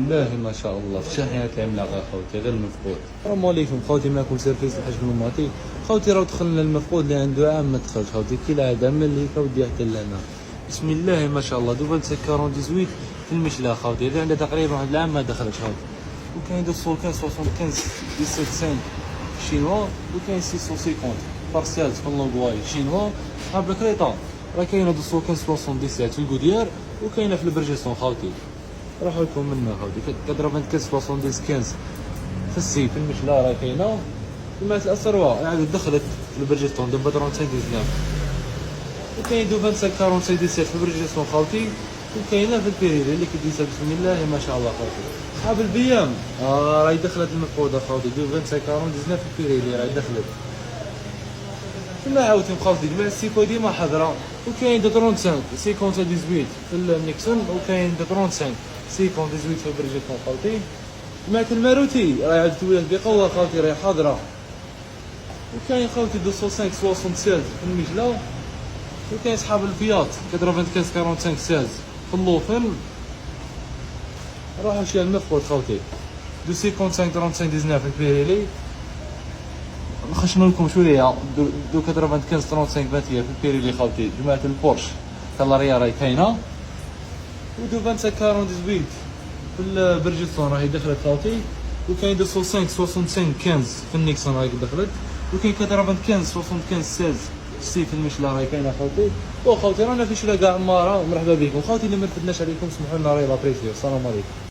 الله ما شاء الله في شاحنات العملاقه خوتي غير المفقود. السلام عليكم خوتي، معكم سيرفيس الحاج بن ماطي. خوتي راه دخلنا المفقود اللي عنده عام ما دخلش خوتي، كي العاده من اللي ودي حتى لنا. بسم الله ما شاء الله دوبل 48 في المشله خوتي، اللي عنده تقريبا واحد العام ما دخلش خوتي. وكاين 275 17 شينوا، وكاين 650 بارسيال في اللونغواي شينوا صحاب الكريطه. راه كاينه 277 في الكوديار، وكاينه في البرجيسون خوتي. راحوا لكم منا خوتي 95 15 في السي في المشله راه كاينه. المات الاسروا عاد دخلت في البرجيسون دابا 35 19. وكاين دو 25 47 17 في البرجيسون خوتي، وكاينه في البيريري اللي كديسها بسم الله ما شاء الله خوتي. صحاب البيام راهي دخلت المفقوده خوتي دو 25 40 19 في البيريري راهي دخلت. كما عاودتهم خوتي جميع السيكو ديما حاضره. وكاين دو 35 50 18 في النيكسون، وكاين دو 35 50 18 في البرجيسون خوتي. جماعة الماروتي راهي عاد تولات بقوه خوتي راهي حاضره. وكاين خوتي 205 76 في المجله. وكاين صحاب الفيات 95 45 16 في اللوفن. راحوا شي المفقود خوتي 255 35 19 في البيريلي. نخشنا لكم شويه دو 95 35 21 في البيريلي خوتي. جماعة البورش كالاريا راهي كاينه. ودو 25 48 في البرجيسون راهي دخلت خوتي. وكاين 205 65 15 في النيكسون راهي دخلت. وكاين 95 75 16 سي في المشله راهي كاينه خوتي. وخوتي رانا في شلا كاع ماره. مرحبا بكم خوتي، اللي ما رفدناش عليكم سمحوا لنا راهي لابريسيو. السلام عليكم.